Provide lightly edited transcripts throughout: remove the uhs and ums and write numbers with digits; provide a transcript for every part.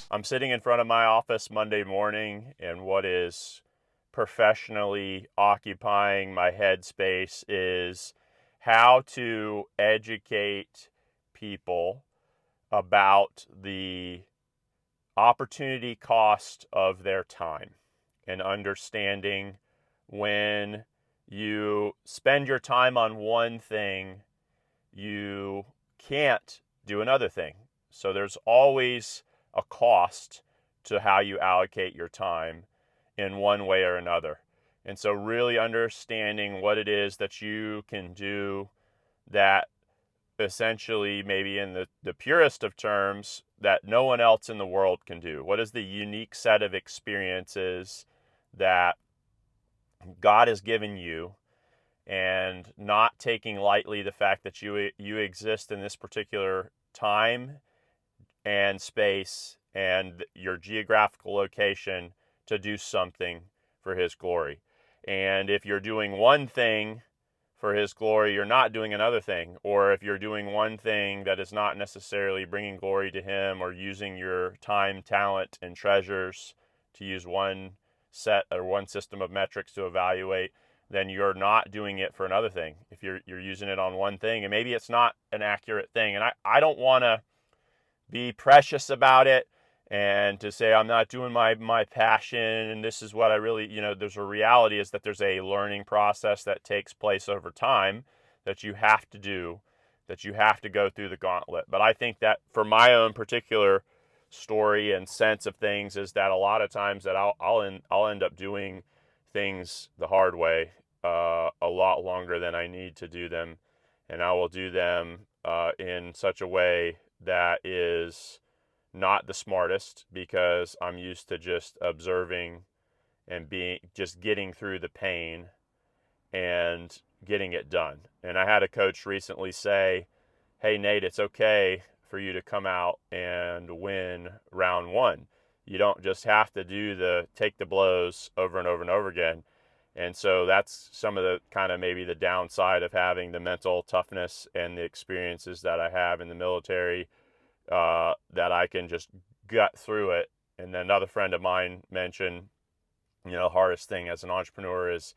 I'm sitting in front of my office Monday morning, and what is professionally occupying my headspace is how to educate people about the opportunity cost of their time and understanding when you spend your time on one thing, you can't do another thing. So there's always a cost to how you allocate your time in one way or another. And so really understanding what it is that you can do that essentially, maybe in the purest of terms, that no one else in the world can do. What is the unique set of experiences that God has given you, and not taking lightly the fact that you exist in this particular time and space and your geographical location to do something for his glory. And if you're doing one thing for his glory, you're not doing another thing. Or if you're doing one thing that is not necessarily bringing glory to him, or using your time, talent, and treasures to use one set or one system of metrics to evaluate, then you're not doing it for another thing. If you're using it on one thing, and maybe it's not an accurate thing. And I don't want to be precious about it and to say I'm not doing my passion and this is what I really, there's a reality is that there's a learning process that takes place over time that you have to do, that you have to go through the gauntlet. But I think that for my own particular story and sense of things is that a lot of times that I'll end up doing things the hard way a lot longer than I need to do them, and I will do them in such a way that is not the smartest, because I'm used to just observing and just getting through the pain and getting it done. And I had a coach recently say, "Hey Nate, it's okay for you to come out and win round one. You don't just have to take the blows over and over and over again." And so that's some of the kind of maybe the downside of having the mental toughness and the experiences that I have in the military, that I can just gut through it. And then another friend of mine mentioned, the hardest thing as an entrepreneur is,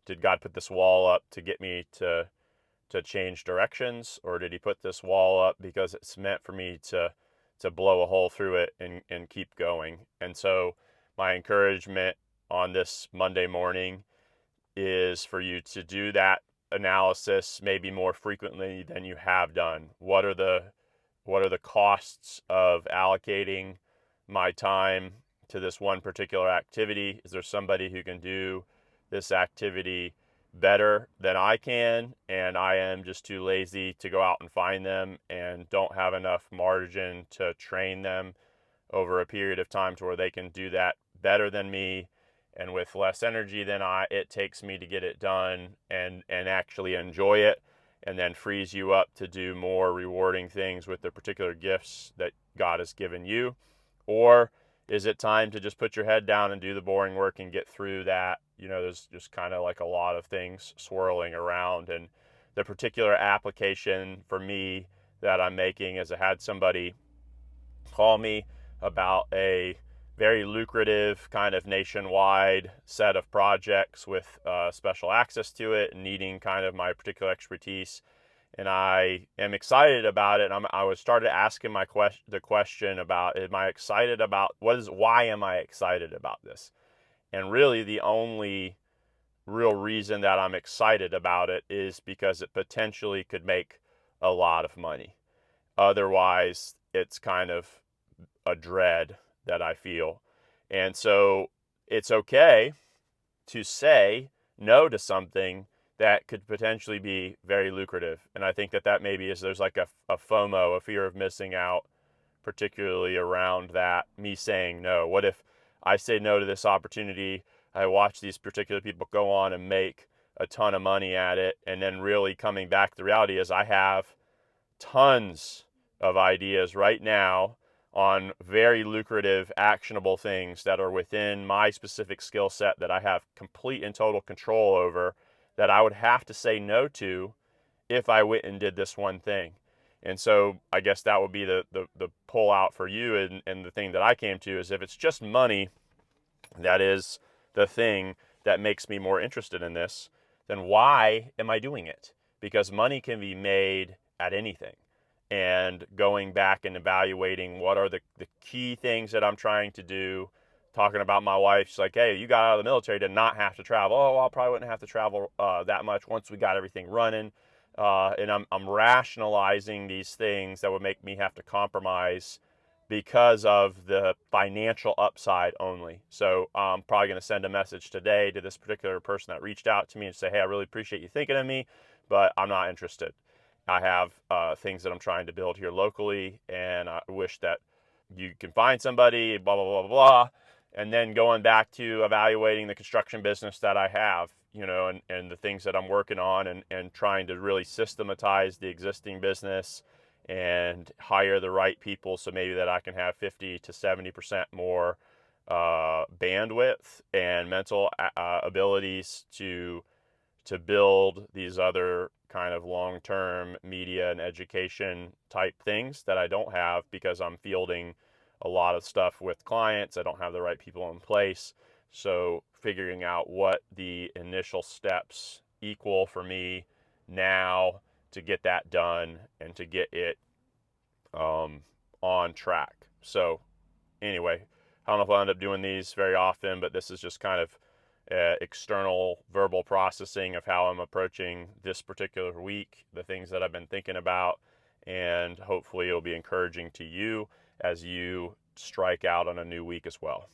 did God put this wall up to get me to change directions, or did he put this wall up because it's meant for me to blow a hole through it and keep going? And so my encouragement on this Monday morning is for you to do that analysis maybe more frequently than you have done. What are the costs of allocating my time to this one particular activity? Is there somebody who can do this activity better than I can, and I am just too lazy to go out and find them and don't have enough margin to train them over a period of time to where they can do that better than me and with less energy than it takes me to get it done and actually enjoy it, and then frees you up to do more rewarding things with the particular gifts that God has given you? Or is it time to just put your head down and do the boring work and get through that? There's just kind of like a lot of things swirling around. And the particular application for me that I'm making is, I had somebody call me about a very lucrative kind of nationwide set of projects with special access to it and needing kind of my particular expertise. And I am excited about it. I was started asking the question about, am I excited about why am I excited about this? And really the only real reason that I'm excited about it is because it potentially could make a lot of money. Otherwise, it's kind of a dread that I feel. And so it's okay to say no to something that could potentially be very lucrative. And I think that maybe there's like a FOMO, a fear of missing out, particularly around that, me saying no. What if I say no to this opportunity? I watch these particular people go on and make a ton of money at it, and then really coming back, the reality is I have tons of ideas right now on very lucrative, actionable things that are within my specific skill set that I have complete and total control over, that I would have to say no to if I went and did this one thing. And so I guess that would be the pull out for you, and the thing that I came to is if it's just money that is the thing that makes me more interested in this, then why am I doing it? Because money can be made at anything. And going back and evaluating what are the key things that I'm trying to do. Talking about my wife, she's like, hey, you got out of the military to not have to travel. Oh, well, I probably wouldn't have to travel that much once we got everything running. And I'm rationalizing these things that would make me have to compromise because of the financial upside only. So I'm probably going to send a message today to this particular person that reached out to me and say, hey, I really appreciate you thinking of me, but I'm not interested. I have things that I'm trying to build here locally, and I wish that you can find somebody, blah, blah, blah, blah. And then going back to evaluating the construction business that I have, and the things that I'm working on, and trying to really systematize the existing business and hire the right people so maybe that I can have 50 to 70% more bandwidth and mental abilities to build these other kind of long-term media and education type things that I don't have because I'm fielding a lot of stuff with clients. I don't have the right people in place. So figuring out what the initial steps equal for me now to get that done and to get it on track. So anyway, I don't know if I'll end up doing these very often, but this is just kind of external verbal processing of how I'm approaching this particular week, the things that I've been thinking about, and hopefully it'll be encouraging to you as you strike out on a new week as well.